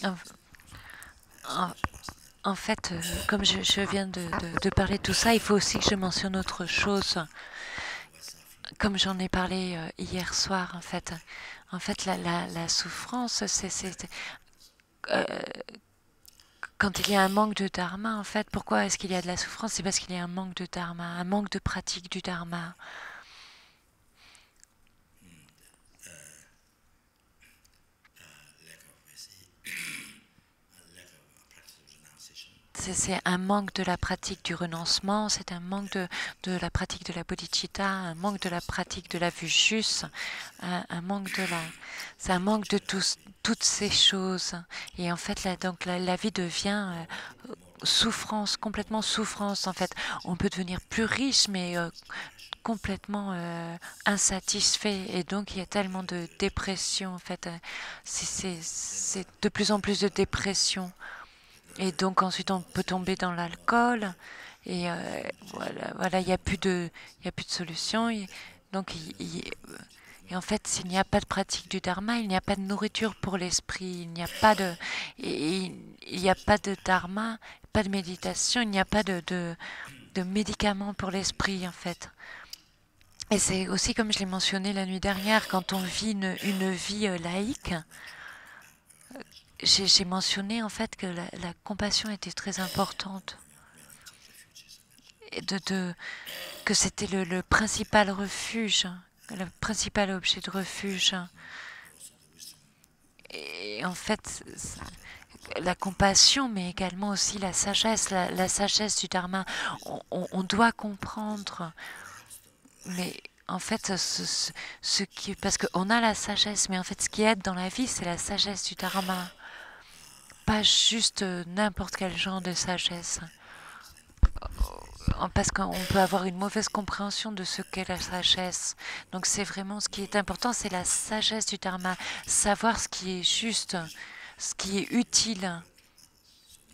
En, en- en fait, comme je viens de parler de tout ça, il faut aussi que je mentionne autre chose. Comme j'en ai parlé hier soir, en fait, la souffrance, euh, quand il y a un manque de dharma, en fait, pourquoi est-ce qu'il y a de la souffrance? C'est parce qu'il y a un manque de dharma, un manque de pratique du dharma. C'est un manque de la pratique du renoncement, c'est un manque de la pratique de la bodhicitta, un manque de la pratique de la vue juste, un manque de la, c'est un manque de toutes ces choses. Et en fait, donc la vie devient souffrance, complètement souffrance. En fait, on peut devenir plus riche, mais complètement insatisfait. Et donc, il y a tellement de dépression. En fait, c'est de plus en plus de dépression. Et donc ensuite on peut tomber dans l'alcool et voilà, il y a plus de solution. Donc et en fait, s'il n'y a pas de pratique du dharma, il n'y a pas de nourriture pour l'esprit, il n'y a pas de et il n'y a pas de dharma, pas de méditation, il n'y a pas de médicaments pour l'esprit en fait. Et c'est aussi comme je l'ai mentionné la nuit dernière, quand on vit une vie laïque, j'ai mentionné en fait que la compassion était très importante. Et que c'était le principal refuge, le principal objet de refuge. Et en fait, la compassion, mais également aussi la sagesse, la sagesse du dharma. On doit comprendre, mais en fait, parce qu'on a la sagesse, mais en fait, ce qui aide dans la vie, c'est la sagesse du dharma, pas juste n'importe quel genre de sagesse. Parce qu'on peut avoir une mauvaise compréhension de ce qu'est la sagesse. Donc c'est vraiment ce qui est important, c'est la sagesse du dharma, savoir ce qui est juste, ce qui est utile,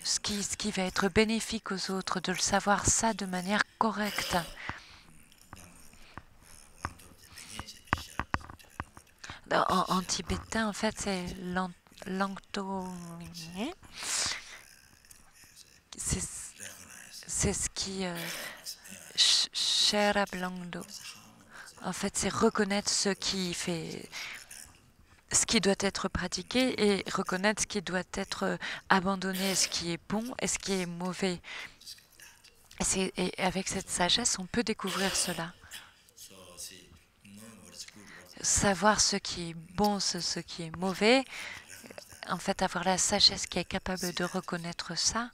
ce qui va être bénéfique aux autres, de le savoir ça de manière correcte. En tibétain, en fait, c'est langto. C'est c'est ce qui Sherablangdo. En fait, c'est reconnaître ce qui doit être pratiqué et reconnaître ce qui doit être abandonné, ce qui est bon et ce qui est mauvais. Et avec cette sagesse, on peut découvrir cela. Savoir ce qui est bon, ce qui est mauvais, en fait, avoir la sagesse qui est capable de reconnaître ça,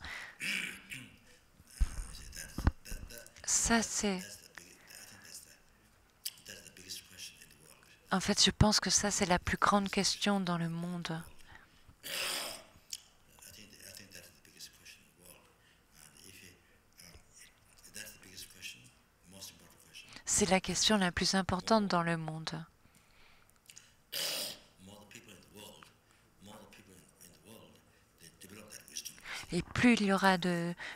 ça c'est... En fait, je pense que ça, c'est la plus grande question dans le monde. C'est la question la plus importante dans le monde. Et plus il y aura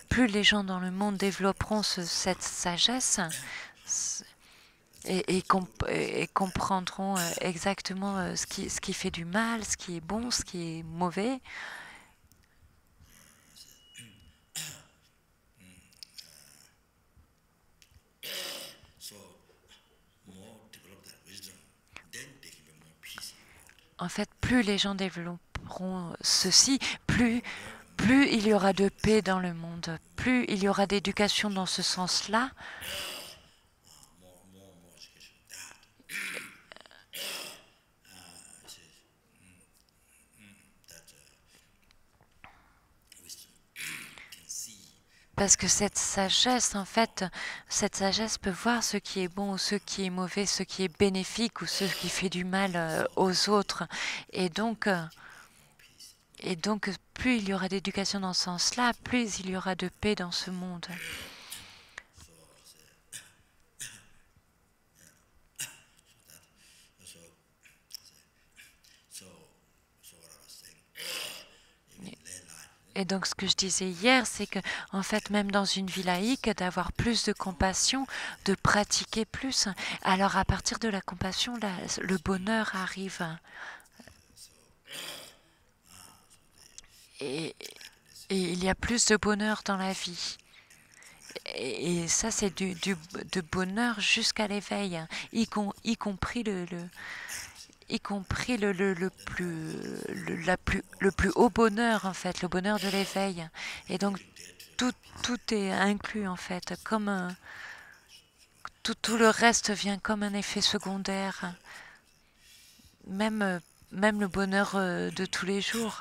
plus les gens dans le monde développeront cette sagesse et comprendront exactement ce qui fait du mal, ce qui est bon, ce qui est mauvais. En fait, plus les gens développeront ceci, plus il y aura de paix dans le monde, plus il y aura d'éducation dans ce sens-là. Parce que cette sagesse, en fait, cette sagesse peut voir ce qui est bon ou ce qui est mauvais, ce qui est bénéfique ou ce qui fait du mal aux autres. Et donc, euh, et donc, plus il y aura d'éducation dans ce sens-là, plus il y aura de paix dans ce monde. Et donc, ce que je disais hier, c'est que, en fait, même dans une vie laïque, d'avoir plus de compassion, de pratiquer plus. Alors, à partir de la compassion, le bonheur arrive. et, et il y a plus de bonheur dans la vie. Et ça, c'est de bonheur jusqu'à l'éveil, hein, y compris y compris le plus haut bonheur, en fait, le bonheur de l'éveil. Et donc, tout, tout est inclus, en fait, comme tout le reste vient comme un effet secondaire, même, même le bonheur de tous les jours.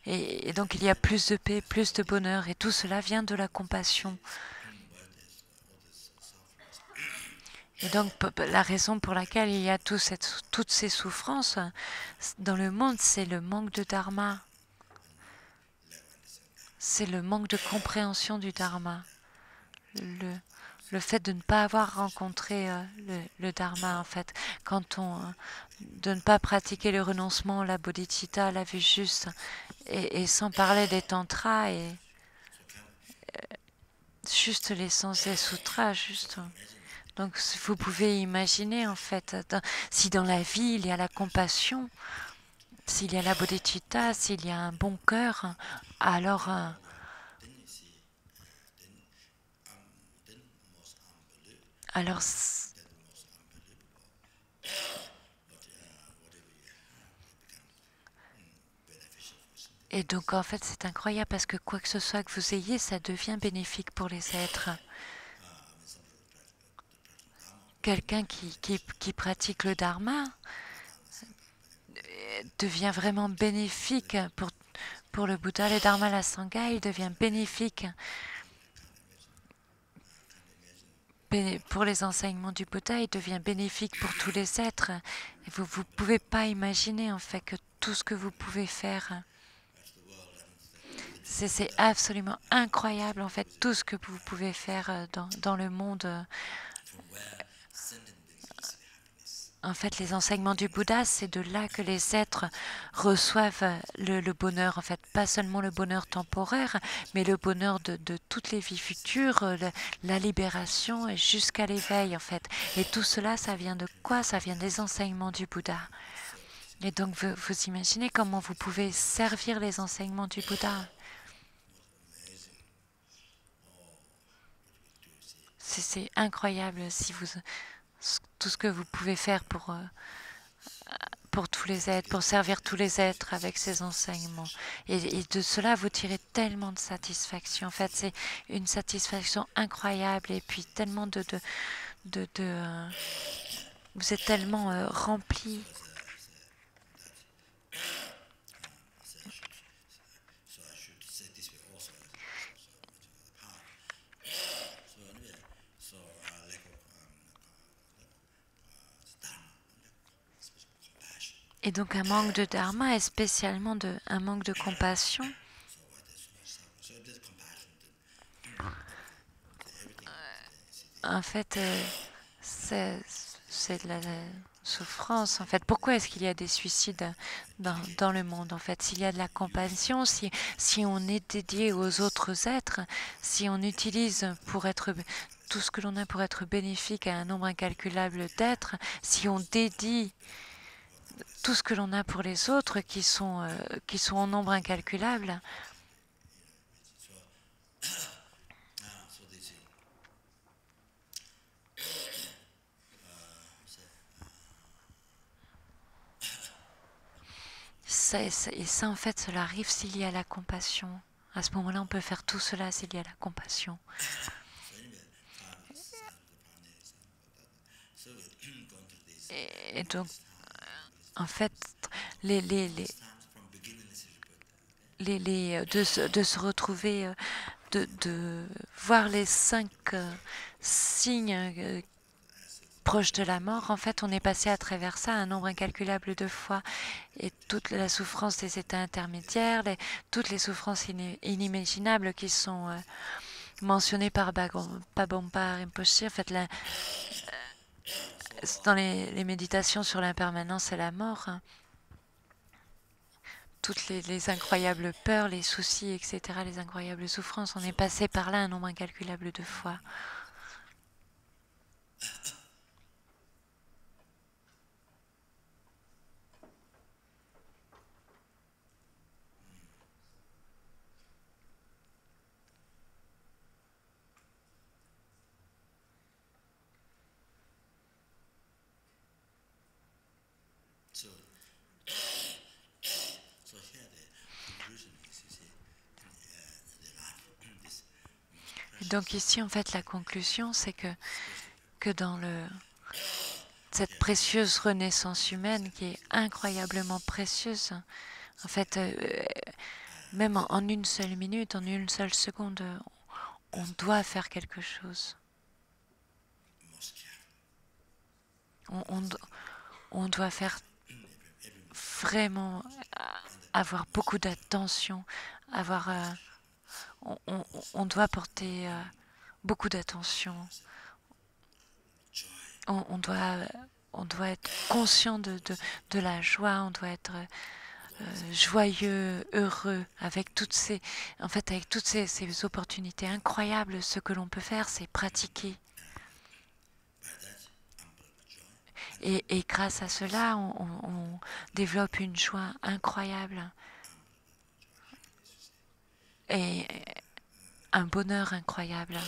Et donc, il y a plus de paix, plus de bonheur, et tout cela vient de la compassion. Et donc, la raison pour laquelle il y a toutes ces souffrances dans le monde, c'est le manque de dharma. C'est le manque de compréhension du dharma. Le fait de ne pas avoir rencontré le dharma, en fait. De ne pas pratiquer le renoncement, la bodhicitta, la vue juste, et sans parler des tantras, et juste l'essence des sutras, juste. Donc, vous pouvez imaginer, en fait, si dans la vie, il y a la compassion, s'il y a la bodhicitta, s'il y a un bon cœur, alors, alors, et donc en fait c'est incroyable parce que quoi que ce soit que vous ayez, ça devient bénéfique pour les êtres. Quelqu'un qui pratique le dharma devient vraiment bénéfique pour le Bouddha, le dharma, la sangha, il devient bénéfique pour les enseignements du Bouddha, il devient bénéfique pour tous les êtres. Et vous ne pouvez pas imaginer en fait que tout ce que vous pouvez faire, c'est absolument incroyable en fait tout ce que vous pouvez faire dans le monde. En fait, les enseignements du Bouddha, c'est de là que les êtres reçoivent le bonheur. En fait, pas seulement le bonheur temporaire, mais le bonheur de toutes les vies futures, la libération et jusqu'à l'éveil, en fait. Et tout cela, ça vient de quoi? Ça vient des enseignements du Bouddha. Et donc, vous imaginez comment vous pouvez servir les enseignements du Bouddha. C'est incroyable si tout ce que vous pouvez faire pour tous les êtres, pour servir tous les êtres avec ces enseignements. Et de cela, vous tirez tellement de satisfaction. En fait, c'est une satisfaction incroyable et puis tellement vous êtes tellement rempli. Et donc un manque de dharma et spécialement un manque de compassion. En fait, c'est de la souffrance. En fait, pourquoi est-ce qu'il y a des suicides dans le monde? En fait, s'il y a de la compassion, si on est dédié aux autres êtres, si on utilise tout ce que l'on a pour être bénéfique à un nombre incalculable d'êtres, si on dédie tout ce que l'on a pour les autres qui sont en nombre incalculable, et ça, en fait, cela arrive s'il y a la compassion. À ce moment-là, on peut faire tout cela s'il y a la compassion. Et donc, en fait, les, les, les, de se retrouver, de voir les 5 signes proches de la mort, en fait, on est passé à travers ça un nombre incalculable de fois. Et toute la souffrance des états intermédiaires, toutes les souffrances inimaginables qui sont mentionnées par Pabompa Rinpoche, en fait, dans les méditations sur l'impermanence et la mort, hein, toutes les incroyables peurs, les soucis, etc., les incroyables souffrances, on est passé par là un nombre incalculable de fois. Donc ici, en fait, la conclusion, c'est que dans cette précieuse renaissance humaine qui est incroyablement précieuse, en fait, même en une seule minute, en une seule seconde, on doit faire quelque chose. On doit faire vraiment avoir beaucoup d'attention, avoir, on doit porter beaucoup d'attention. On doit être conscient de la joie, on doit être joyeux, heureux, avec toutes ces, en fait, avec toutes ces opportunités incroyables. Ce que l'on peut faire, c'est pratiquer. Et grâce à cela, on développe une joie incroyable et un bonheur incroyable.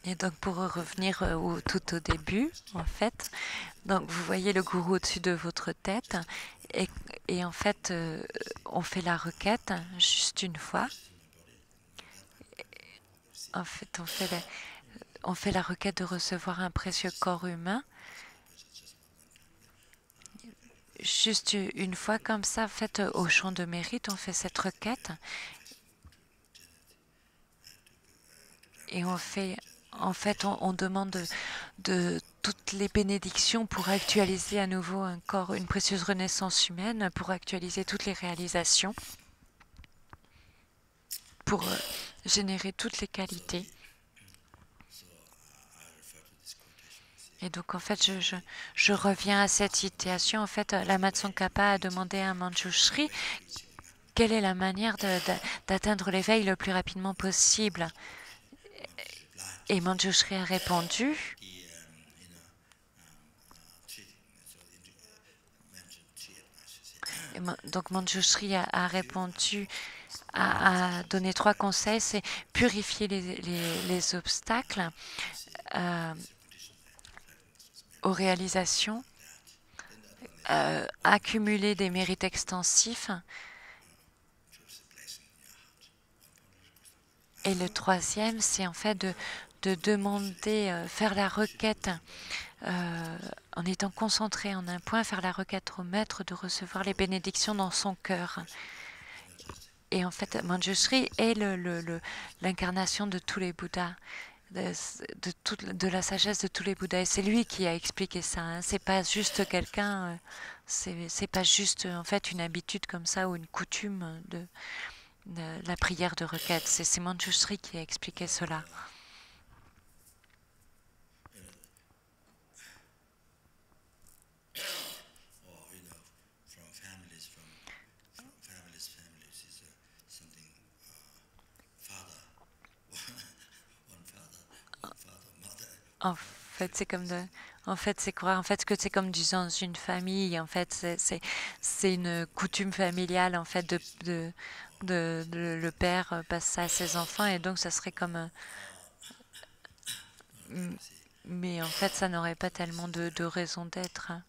Et donc pour revenir tout au début, en fait, donc vous voyez le gourou au-dessus de votre tête et en fait, on fait la requête juste une fois. En fait, on fait la requête de recevoir un précieux corps humain. Juste une fois comme ça, en fait, au champ de mérite, on fait cette requête. Et on fait, en fait, on demande de toutes les bénédictions pour actualiser à nouveau un corps, une précieuse renaissance humaine, pour actualiser toutes les réalisations, pour générer toutes les qualités. Et donc, en fait, je reviens à cette citation. En fait, Lama Tsongkhapa a demandé à Manjushri quelle est la manière d'atteindre l'éveil le plus rapidement possible. Et Manjushri a répondu, donc Manjushri a répondu, a donné 3 conseils, c'est purifier les obstacles aux réalisations, accumuler des mérites extensifs, et le 3e, c'est en fait de demander, faire la requête en étant concentré en un point, faire la requête au maître de recevoir les bénédictions dans son cœur. Et en fait, Manjushri est l'incarnation de tous les Bouddhas, de la sagesse de tous les Bouddhas. Et c'est lui qui a expliqué ça. Hein. C'est pas juste quelqu'un, c'est pas juste en fait une habitude comme ça ou une coutume de la prière de requête. C'est Manjushri qui a expliqué cela. En fait, c'est comme en fait, c'est quoi? En fait, que c'est comme dans une famille. En fait, c'est une coutume familiale. En fait, le père passe ça à ses enfants, et donc ça serait comme. Mais en fait, ça n'aurait pas tellement de raison d'être. Hein.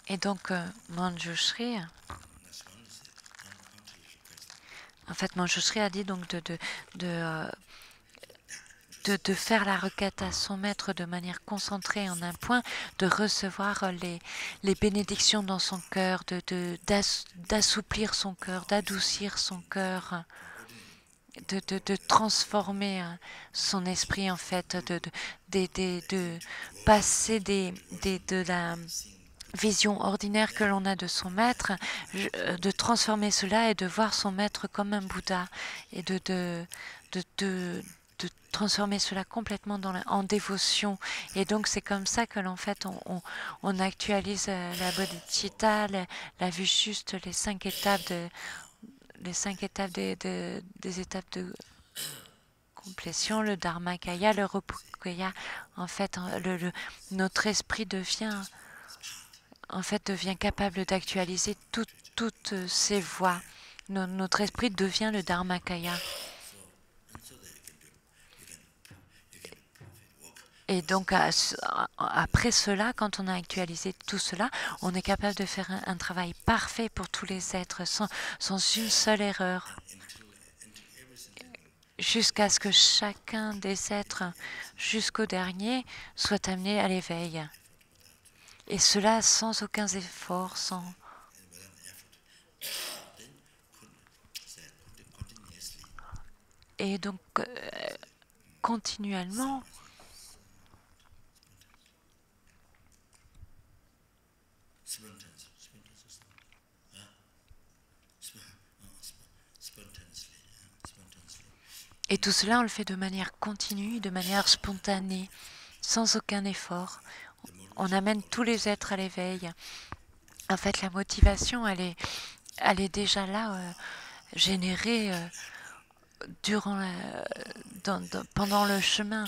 Et donc, Manjushri, en fait, Manjushri a dit donc de faire la requête à son maître de manière concentrée en un point, de recevoir les bénédictions dans son cœur, d'assouplir son cœur, d'adoucir son cœur, de transformer son esprit en fait, de passer de la vision ordinaire que l'on a de son maître, de transformer cela et de voir son maître comme un Bouddha et de transformer cela complètement en dévotion. Et donc c'est comme ça que l'en fait on actualise la bodhicitta, la vue juste, les 5 étapes les 5 étapes des étapes de complétion, le Dharmakaya, le Rupakaya. En fait, notre esprit devient capable d'actualiser toutes ces voies. Notre esprit devient le Dharmakaya. Et donc, après cela, quand on a actualisé tout cela, on est capable de faire un travail parfait pour tous les êtres, sans une seule erreur, jusqu'à ce que chacun des êtres, jusqu'au dernier, soit amené à l'éveil. Et cela sans aucun effort, Et donc, continuellement, et tout cela, on le fait de manière continue, de manière spontanée, sans aucun effort. On amène tous les êtres à l'éveil. En fait, la motivation, elle est déjà là, générée pendant le chemin.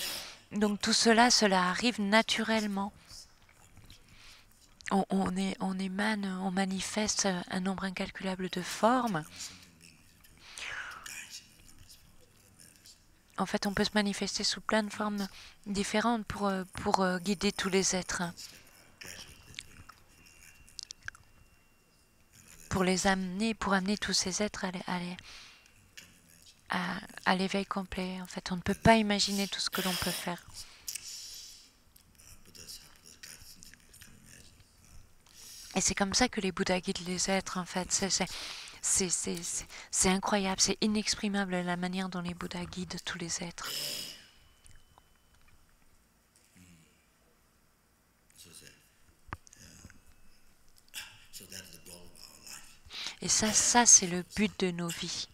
Donc tout cela arrive naturellement. On émane, on manifeste un nombre incalculable de formes. En fait, on peut se manifester sous plein de formes différentes pour guider tous les êtres, pour amener tous ces êtres à l'éveil complet. En fait, on ne peut pas imaginer tout ce que l'on peut faire. Et c'est comme ça que les Bouddhas guident les êtres, en fait. C'est incroyable, c'est inexprimable la manière dont les Bouddhas guident tous les êtres. Et ça c'est le but de nos vies.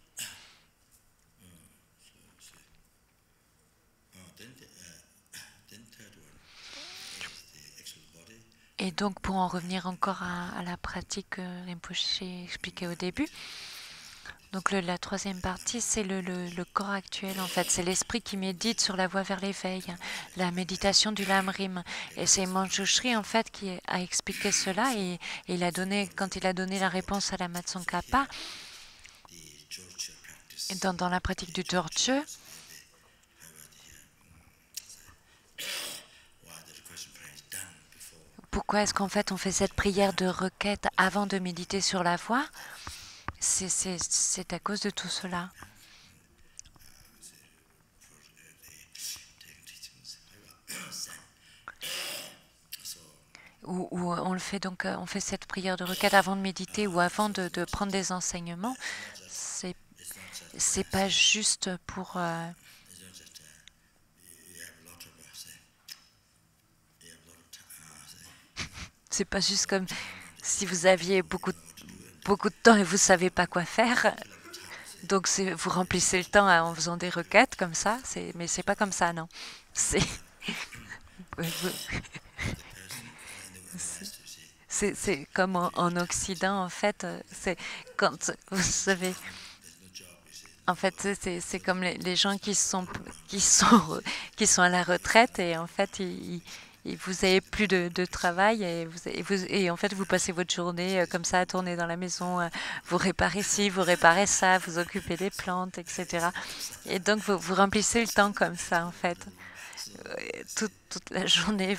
Et donc, pour en revenir encore à la pratique que Rinpoche expliquait au début, donc la troisième partie, c'est le corps actuel, en fait. C'est l'esprit qui médite sur la voie vers l'éveil, la méditation du Lamrim. Et c'est Manjushri, en fait, qui a expliqué cela. Et quand il a donné la réponse à la Matsongkhapa, dans la pratique du Dorje, pourquoi est-ce qu'en fait on fait cette prière de requête avant de méditer sur la voie? C'est à cause de tout cela. Ou on le fait donc, on fait cette prière de requête avant de méditer ou avant de prendre des enseignements. C'est pas juste pour c'est pas juste comme si vous aviez beaucoup de temps et vous savez pas quoi faire. Donc vous remplissez le temps en faisant des requêtes comme ça. Mais c'est pas comme ça, non. C'est comme en Occident, en fait. C'est quand vous savez. En fait, c'est comme les gens qui sont à la retraite et en fait, vous avez plus de travail et en fait, vous passez votre journée comme ça à tourner dans la maison, vous réparez ci, vous réparez ça, vous occupez des plantes, etc. Et donc, vous remplissez le temps comme ça, en fait, toute la journée.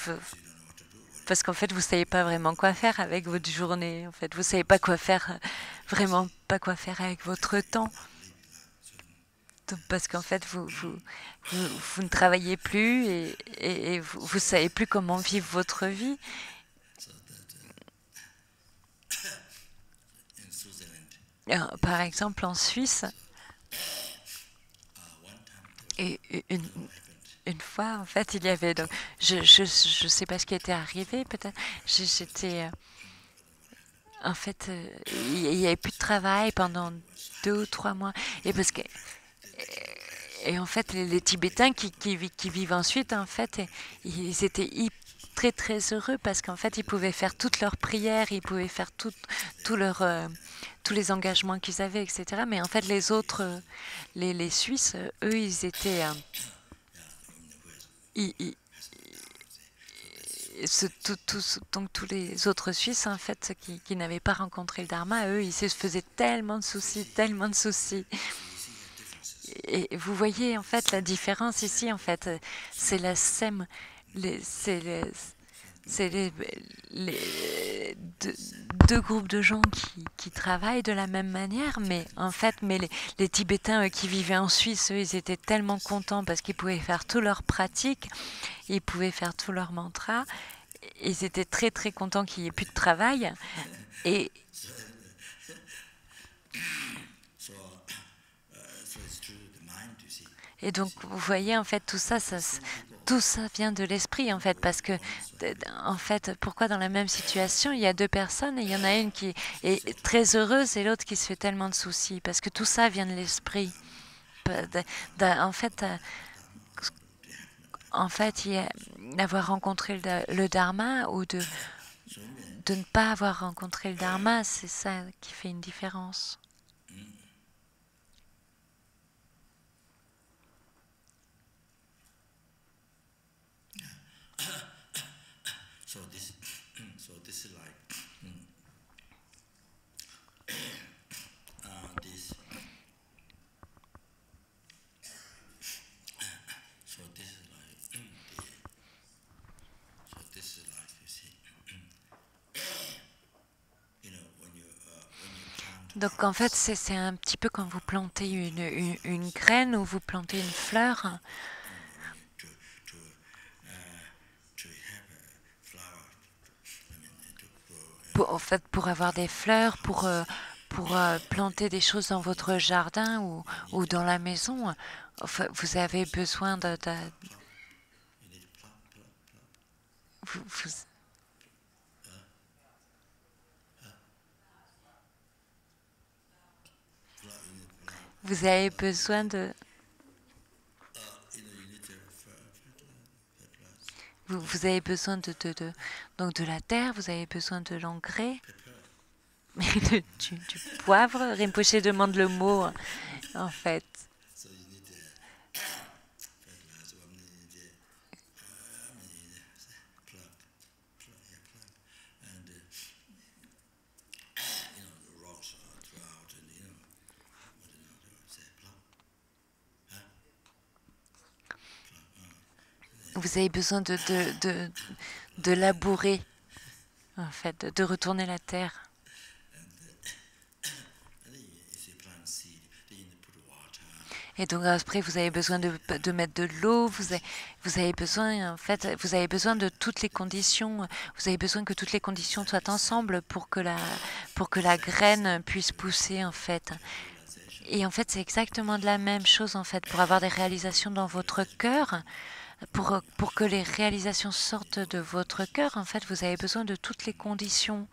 Parce qu'en fait, vous savez pas vraiment quoi faire avec votre journée. En fait, vous savez pas quoi faire, vraiment pas quoi faire avec votre temps. Parce qu'en fait, vous ne travaillez plus et vous savez plus comment vivre votre vie. Alors, par exemple, en Suisse, et une fois, en fait, il y avait donc, je sais pas ce qui était arrivé, peut-être. J'étais, en fait, il y avait plus de travail pendant 2 ou 3 mois, et parce que et en fait, les Tibétains qui vivent ensuite, en fait, ils étaient très très heureux parce qu'en fait ils pouvaient faire toutes leurs prières, ils pouvaient faire tout leur, tous les engagements qu'ils avaient, etc. Mais en fait les autres, les Suisses, eux, ils étaient... ils, donc tous les autres Suisses en fait qui n'avaient pas rencontré le Dharma, eux ils se faisaient tellement de soucis, tellement de soucis. Et vous voyez en fait la différence ici en fait, c'est la SEM, c'est les deux groupes de gens qui travaillent de la même manière, mais en fait, les Tibétains qui vivaient en Suisse, eux, ils étaient tellement contents parce qu'ils pouvaient faire toutes leurs pratiques, ils pouvaient faire tous leurs mantras, ils étaient très très contents qu'il n'y ait plus de travail. Et donc, vous voyez, en fait, tout ça vient de l'esprit, en fait, parce que, en fait, pourquoi dans la même situation, il y a deux personnes et il y en a une qui est très heureuse et l'autre qui se fait tellement de soucis, parce que tout ça vient de l'esprit. En fait, d'avoir rencontré le Dharma ou de ne pas avoir rencontré le Dharma, c'est ça qui fait une différence. Donc en fait, c'est un petit peu quand vous plantez une graine ou vous plantez une fleur. En fait, pour avoir des fleurs, pour planter des choses dans votre jardin ou dans la maison, enfin, vous avez besoin vous, vous avez besoin de... Vous avez besoin donc de la terre, vous avez besoin de l'engrais, du poivre. Rinpoché demande le mot, en fait. Vous avez besoin de labourer, en fait, de retourner la terre. Et donc après, vous avez besoin de mettre de l'eau, vous avez besoin, en fait, vous avez besoin de toutes les conditions, vous avez besoin que toutes les conditions soient ensemble pour que la graine puisse pousser, en fait. Et en fait, c'est exactement de la même chose, en fait, pour avoir des réalisations dans votre cœur. Pour que les réalisations sortent de votre cœur, en fait, vous avez besoin de toutes les conditions.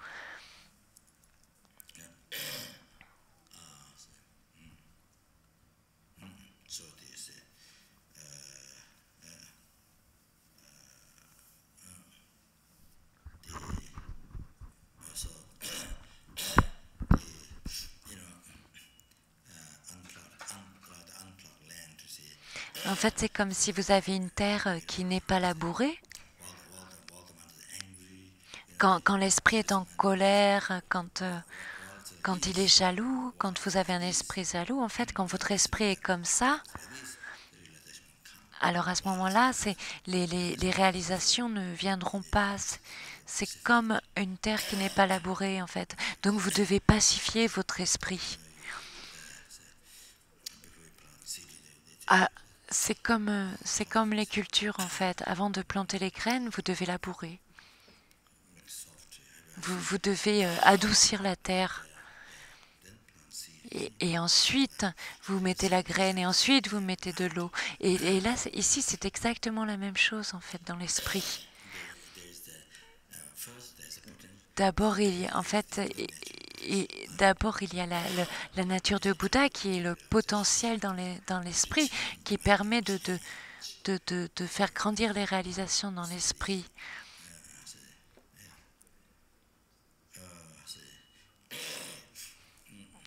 En fait, c'est comme si vous avez une terre qui n'est pas labourée. Quand l'esprit est en colère, quand il est jaloux, quand vous avez un esprit jaloux, en fait, quand votre esprit est comme ça, alors à ce moment-là, les réalisations ne viendront pas. C'est comme une terre qui n'est pas labourée, en fait. Donc vous devez pacifier votre esprit. C'est comme les cultures, en fait. Avant de planter les graines, vous devez labourer. Vous devez adoucir la terre. Et ensuite, vous mettez la graine et ensuite, vous mettez de l'eau. Et là, ici, c'est exactement la même chose, en fait, dans l'esprit. D'abord, il y a, en fait, d'abord, il y a la nature de Bouddha qui est le potentiel dans l'esprit, qui permet de faire grandir les réalisations dans l'esprit.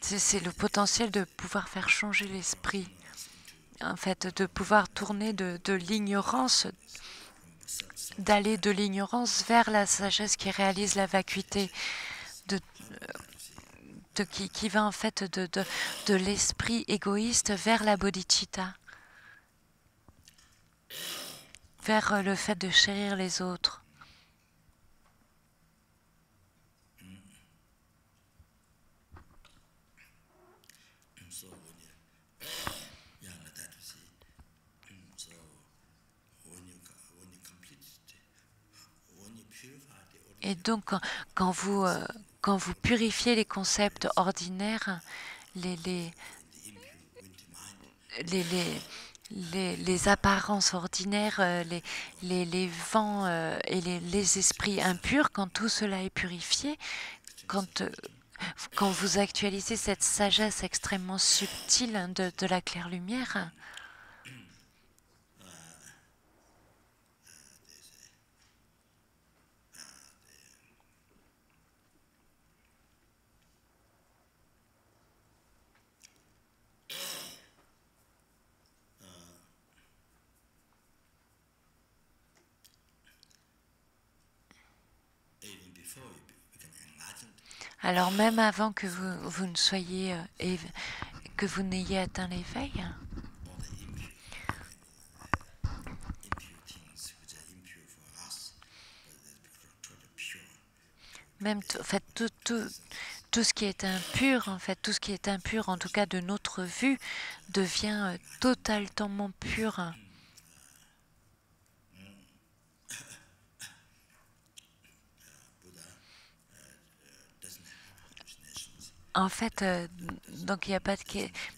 c'est le potentiel de pouvoir faire changer l'esprit, en fait, de pouvoir tourner de l'ignorance, d'aller de l'ignorance vers la sagesse qui réalise la vacuité, de, qui va en fait de l'esprit égoïste vers la bodhicitta, vers le fait de chérir les autres. Et donc, quand vous purifiez les concepts ordinaires, les, les, les, les apparences ordinaires, les vents et les esprits impurs, quand tout cela est purifié, quand vous actualisez cette sagesse extrêmement subtile de la claire lumière, alors même avant que vous ne soyez que vous n'ayez atteint l'éveil, même en fait tout ce qui est impur, en fait tout ce qui est impur, en tout cas de notre vue, devient totalement pur. En fait, donc il n'y a pas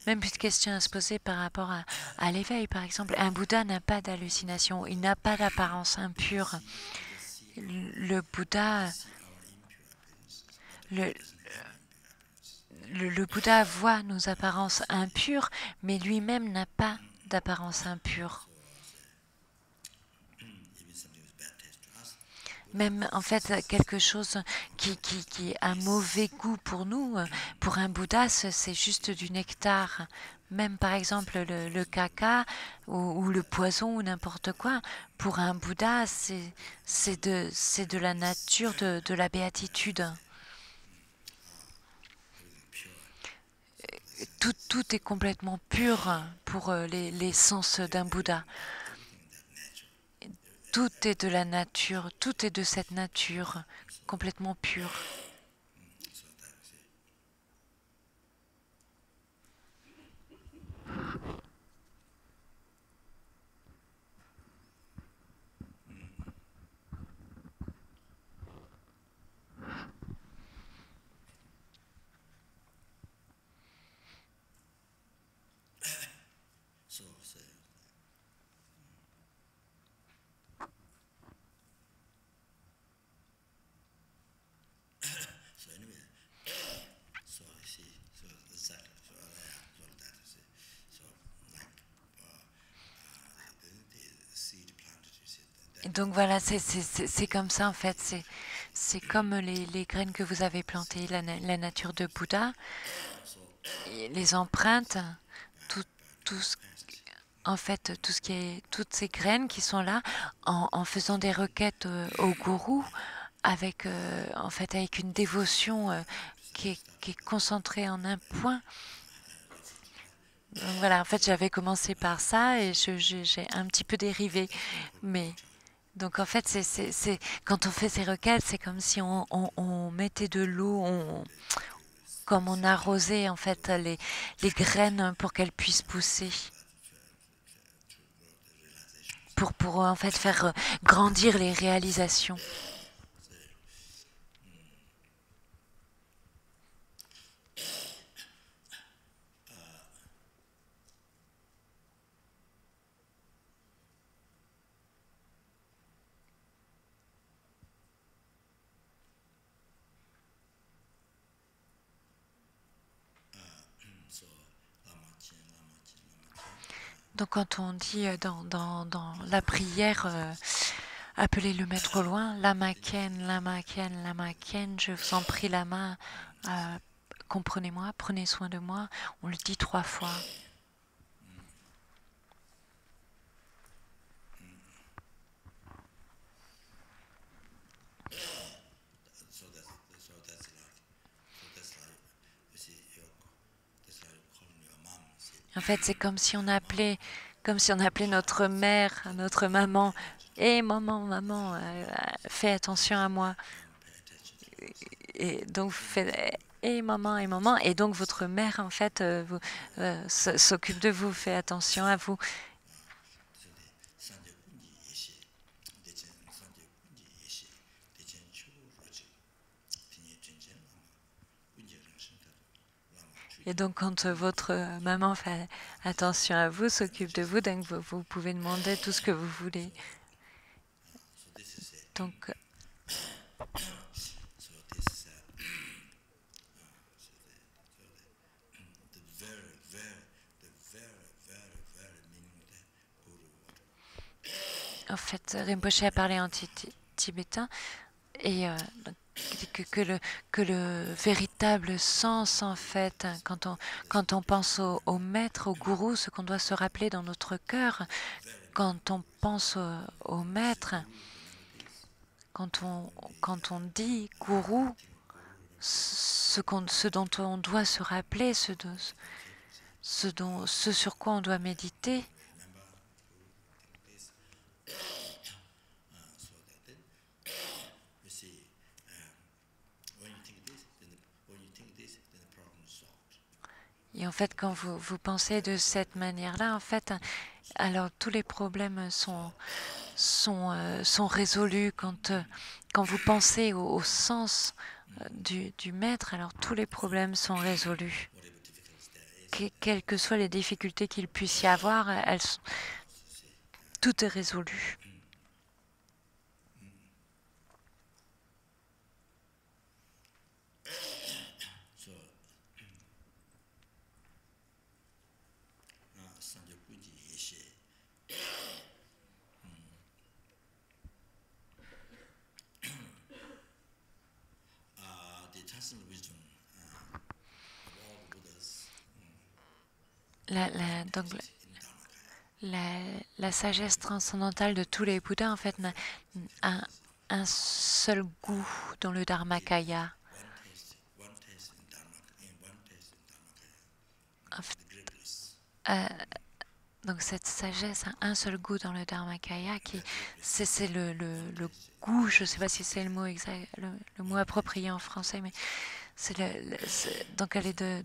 même plus de questions à se poser par rapport à l'éveil. Par exemple, un Bouddha n'a pas d'hallucination, il n'a pas d'apparence impure. Le Bouddha, le Bouddha voit nos apparences impures, mais lui-même n'a pas d'apparence impure. Même en fait quelque chose qui a un mauvais goût pour nous, pour un Bouddha, c'est juste du nectar. Même par exemple le caca ou le poison ou n'importe quoi, pour un Bouddha, c'est de la nature de la béatitude. Tout est complètement pur pour les sens d'un Bouddha. Tout est de la nature, tout est de cette nature complètement pure. Et donc voilà, c'est comme ça en fait, c'est comme les graines que vous avez plantées, la nature de Bouddha, les empreintes, tout en fait, tout ce qui est, toutes ces graines qui sont là, en faisant des requêtes au gourou, avec en fait avec une dévotion qui est concentrée en un point. Donc voilà, en fait, j'avais commencé par ça et j'ai un petit peu dérivé, mais donc en fait, quand on fait ces requêtes, c'est comme si on mettait de l'eau, comme on arrosait en fait les graines pour qu'elles puissent pousser, pour en fait faire grandir les réalisations. Donc quand on dit dans la prière, appelez le maître au loin, Lama Ken, Lama Ken, Lama Ken, je vous en prie la main, comprenez-moi, prenez soin de moi. On le dit 3 fois. En fait, c'est comme si on appelait notre mère, notre maman. Et maman, maman, fais attention à moi. Et donc, et maman, et maman. Et donc, votre mère, en fait, s'occupe de vous, fait attention à vous. Et donc, quand votre maman fait attention à vous, s'occupe de vous, donc vous pouvez demander tout ce que vous voulez. Donc, en fait, Rinpoche a parlé en tibétain et que le véritable sens, en fait, quand on pense au maître, au gourou, ce qu'on doit se rappeler dans notre cœur, quand on pense au maître, quand on dit gourou, ce dont on doit se rappeler, ce sur quoi on doit méditer, et en fait, quand vous pensez de cette manière-là, en fait, alors tous les problèmes sont résolus. Quand vous pensez au sens du maître, alors tous les problèmes sont résolus. Quelles que soient les difficultés qu'il puisse y avoir, tout est résolu. Donc, la sagesse transcendantale de tous les Bouddhas, en fait, a un seul goût dans le Dharmakaya. En fait, donc cette sagesse a un seul goût dans le Dharmakaya, c'est le goût, je ne sais pas si c'est le mot exact, le mot approprié en français, mais donc elle est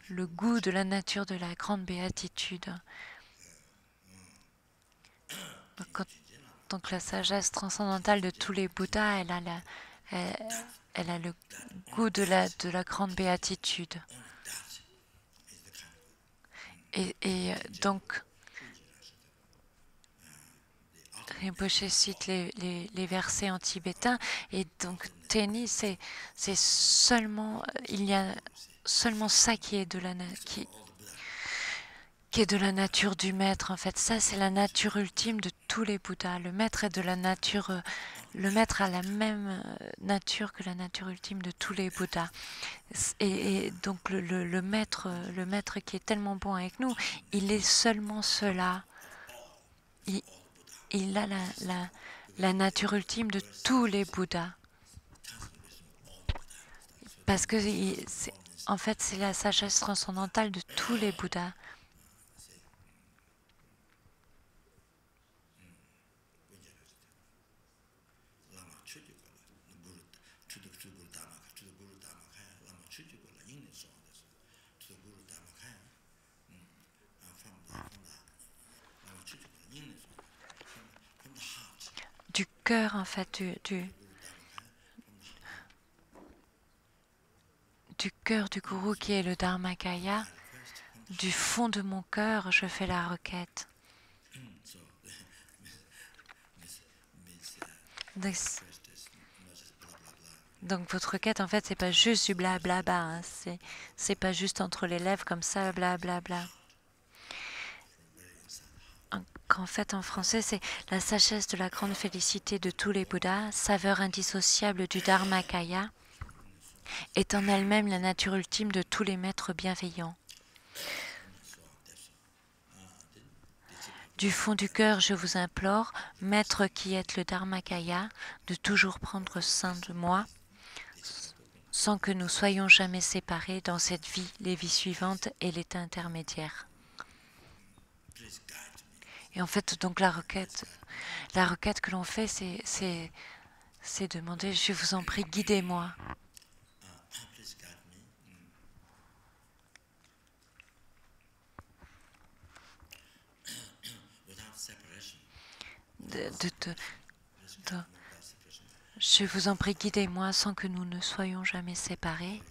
le goût de la nature de la grande béatitude. Donc la sagesse transcendantale de tous les Bouddhas, elle a le goût de la grande béatitude. Et donc, Rinpoche cite les versets en tibétain, et donc Teni, c'est seulement, il y a seulement ça qui est de la nature du maître. En fait, ça c'est la nature ultime de tous les Bouddhas. Le maître est de la nature, le maître a la même nature que la nature ultime de tous les Bouddhas. Et donc le maître qui est tellement bon avec nous, il est seulement cela. Il a la nature ultime de tous les Bouddhas. Parce que, en fait, c'est la sagesse transcendantale de tous les Bouddhas. Du cœur, en fait, du cœur du gourou qui est le Dharmakaya, du fond de mon cœur, je fais la requête. Donc votre requête, en fait, c'est pas juste du blablabla, hein, c'est pas juste entre les lèvres comme ça, blablabla. En fait, en français, c'est la sagesse de la grande félicité de tous les Bouddhas, saveur indissociable du Dharmakaya, est en elle-même la nature ultime de tous les maîtres bienveillants. Du fond du cœur, je vous implore, maître qui êtes le Dharmakaya, de toujours prendre soin de moi, sans que nous soyons jamais séparés dans cette vie, les vies suivantes et l'état intermédiaire. Et en fait, donc la requête que l'on fait, c'est demander, je vous en prie, guidez-moi. Je vous en prie, guidez-moi sans que nous ne soyons jamais séparés.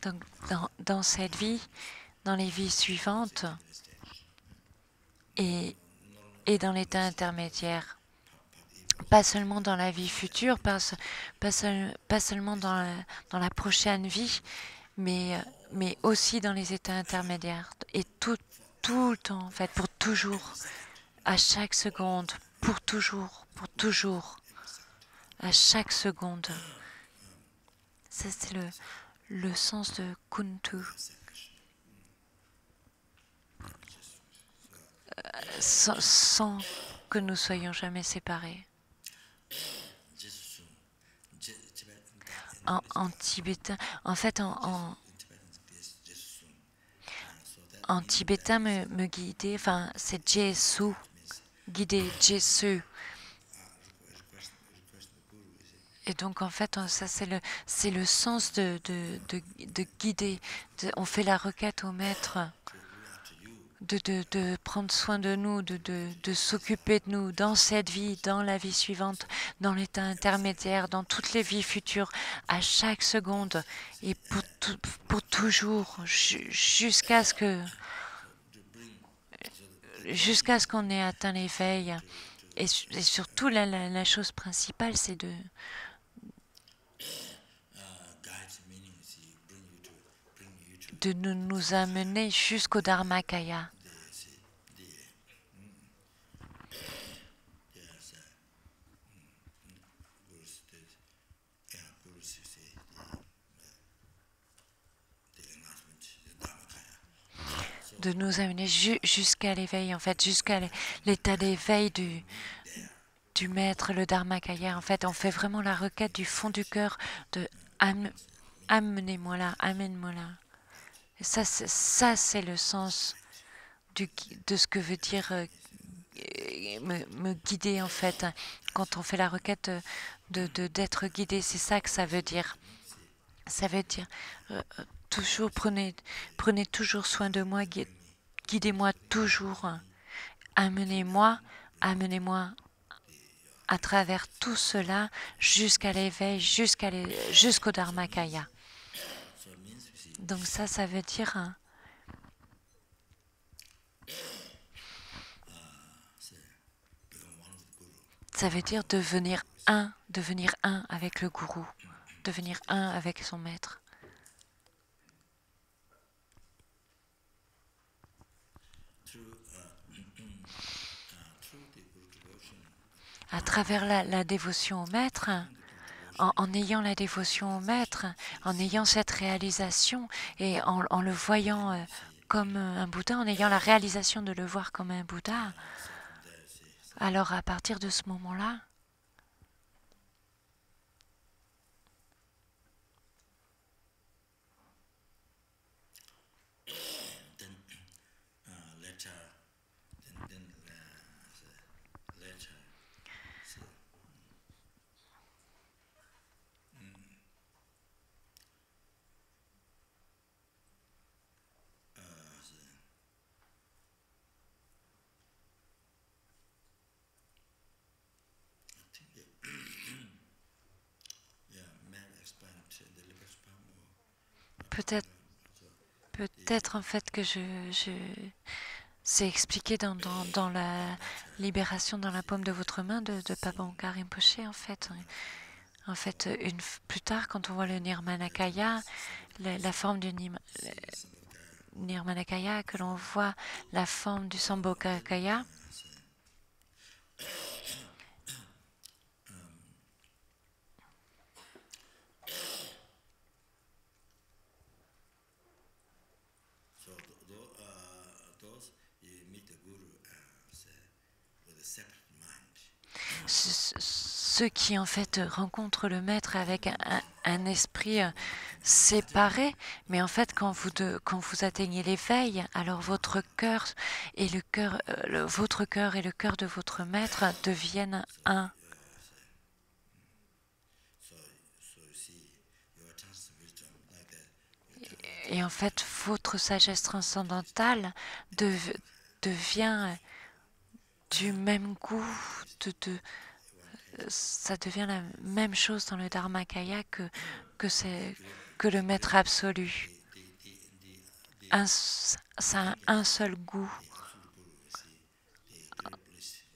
Donc, dans cette vie, dans les vies suivantes et dans l'état intermédiaire. Pas seulement dans la vie future, pas seulement dans la prochaine vie, mais aussi dans les états intermédiaires. Et tout le temps, en fait, pour toujours, à chaque seconde, pour toujours, à chaque seconde. Ça, c'est le sens de Kuntu. Sans que nous soyons jamais séparés. En tibétain, en fait, en tibétain, me guider, enfin, c'est Jesu, guider, Jesu. Et donc, en fait, ça, c'est le sens de guider. On fait la requête au maître de prendre soin de nous, de s'occuper de nous dans cette vie, dans la vie suivante, dans l'état intermédiaire, dans toutes les vies futures, à chaque seconde et pour toujours, jusqu'à ce qu'on ait atteint l'éveil. Et surtout, la chose principale, c'est de nous amener jusqu'au Dharmakaya. De nous amener jusqu'à l'éveil, en fait, jusqu'à l'état d'éveil du maître, le Dharmakaya. En fait, on fait vraiment la requête du fond du cœur de amenez-moi là, amène-moi là. Et ça, c'est le sens de ce que veut dire me guider, en fait. Quand on fait la requête d'être guidé, c'est ça que ça veut dire. Ça veut dire toujours prenez toujours soin de moi, guidez-moi toujours, amenez-moi à travers tout cela jusqu'à l'éveil, jusqu'au Dharmakaya. Donc ça veut dire devenir un avec le gourou, devenir un avec son maître. À travers la dévotion au maître, en ayant la dévotion au maître, en ayant cette réalisation et en le voyant comme un Bouddha, en ayant la réalisation de le voir comme un Bouddha, alors à partir de ce moment-là, peut-être en fait que c'est expliqué dans la libération dans la paume de votre main de Papa Onkar Rinpoché, en fait. En fait, plus tard, quand on voit le Nirmanakaya, la forme du Nirmanakaya, que l'on voit la forme du Sambhogakaya. Ceux qui en fait rencontrent le maître avec un esprit séparé, mais en fait quand vous atteignez l'éveil, alors votre cœur et le cœur, votre cœur et le cœur de votre maître deviennent un. Et en fait, votre sagesse transcendantale devient du même goût, ça devient la même chose dans le Dharmakaya que le maître absolu. Ça a un seul goût.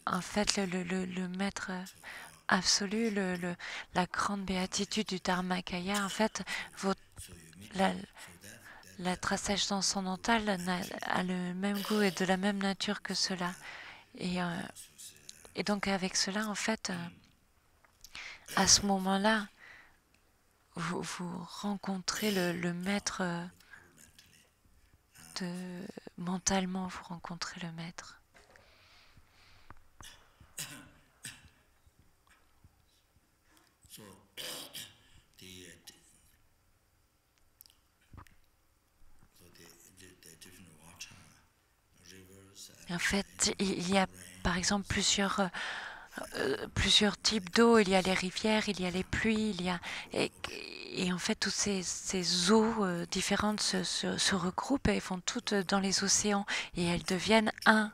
En fait, le maître absolu, la grande béatitude du Dharmakaya, en fait, la sagesse transcendantale a le même goût et de la même nature que cela. Et donc avec cela, en fait, à ce moment-là, vous rencontrez le maître mentalement, vous rencontrez le maître. En fait, il y a par exemple plusieurs types d'eau. Il y a les rivières, il y a les pluies, et en fait toutes ces eaux différentes se regroupent et font toutes dans les océans et elles deviennent un.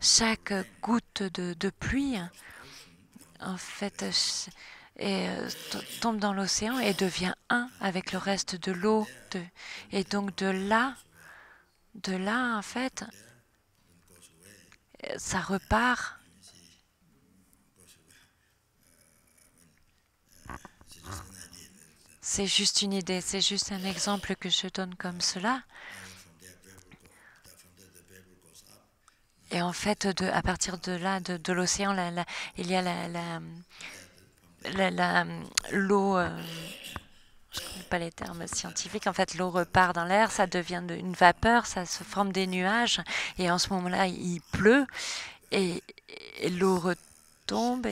Chaque goutte de pluie, en fait, tombe dans l'océan et devient un avec le reste de l'eau. Et donc de là, en fait, ça repart. C'est juste une idée, c'est juste un exemple que je donne comme cela. Et en fait, à partir de là, de l'océan, il y a l'eau, je ne connais pas les termes scientifiques, en fait l'eau repart dans l'air, ça devient une vapeur, ça se forme des nuages, et en ce moment-là, il pleut, et l'eau retombe,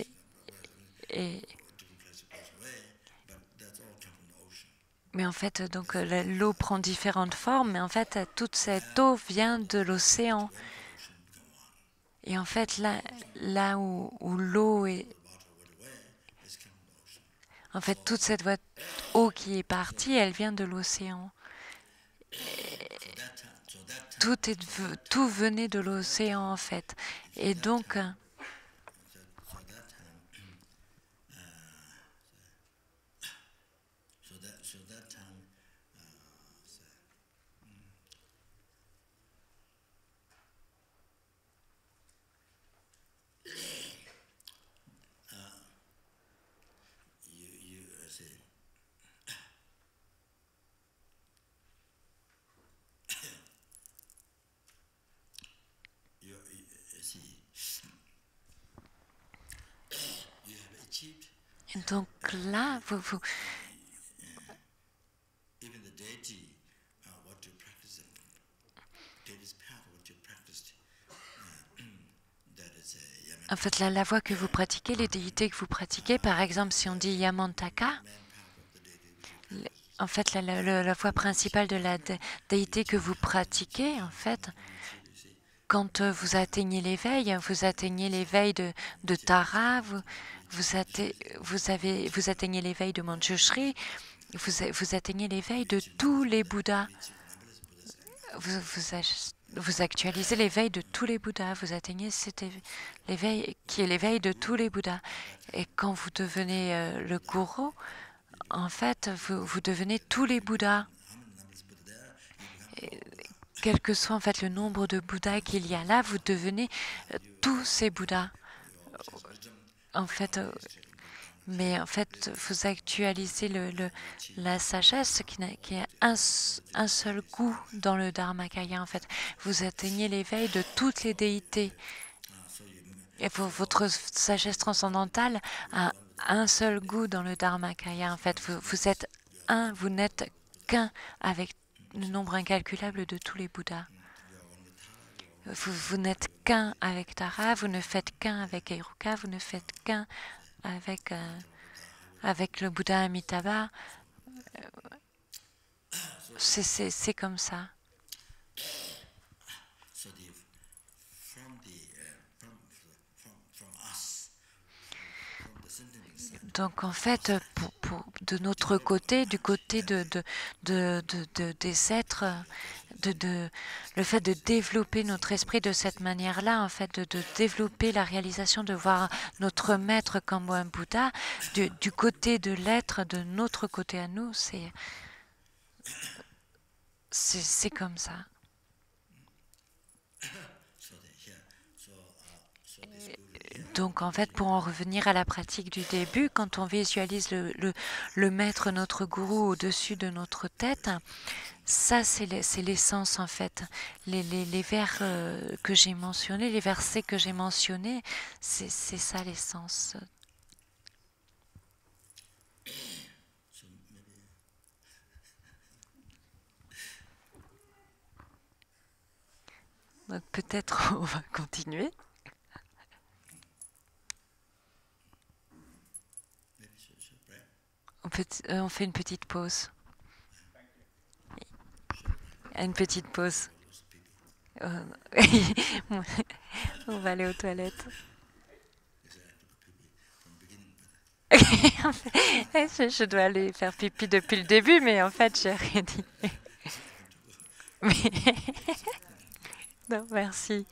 mais en fait, donc l'eau prend différentes formes, mais en fait, toute cette eau vient de l'océan. Et en fait, là où l'eau est... En fait, toute cette eau qui est partie, elle vient de l'océan. Tout venait de l'océan, en fait. Et donc... Et donc là, vous en fait, la voie que vous pratiquez, les déités que vous pratiquez, par exemple, si on dit Yamantaka, en fait, la voie principale de la déité que vous pratiquez, en fait, quand vous atteignez l'éveil de Tara, vous atteignez l'éveil de Manjushri, vous atteignez l'éveil de tous les Bouddhas. Vous actualisez l'éveil de tous les Bouddhas, vous atteignez cet l'éveil qui est l'éveil de tous les Bouddhas. Et quand vous devenez le gourou, en fait, vous devenez tous les Bouddhas. Et, quel que soit en fait le nombre de Bouddhas qu'il y a là, vous devenez tous ces Bouddhas. En fait, Mais en fait, vous actualisez la sagesse qui a un seul goût dans le Dharmakaya. En fait, vous atteignez l'éveil de toutes les déités. Et votre sagesse transcendantale a un seul goût dans le Dharmakaya. En fait, vous êtes un, vous n'êtes qu'un avec le nombre incalculable de tous les Bouddhas. Vous n'êtes qu'un avec Tara, vous ne faites qu'un avec Heruka, vous ne faites qu'un avec, avec le Bouddha Amitabha. C'est comme ça. Donc en fait, de notre côté, du côté des êtres, le fait de développer notre esprit de cette manière-là, en fait, de développer la réalisation de voir notre maître comme un Bouddha, du côté de l'être, de notre côté à nous, c'est comme ça. Donc en fait, pour en revenir à la pratique du début, quand on visualise le maître, notre gourou au-dessus de notre tête, ça c'est l'essence en fait. Les vers que j'ai mentionnés, les versets que j'ai mentionnés, c'est ça l'essence. Donc peut-être on va continuer. On fait une petite pause. Une petite pause. On va aller aux toilettes. Je dois aller faire pipi depuis le début, mais en fait, j'ai rien dit. Mais... non, merci.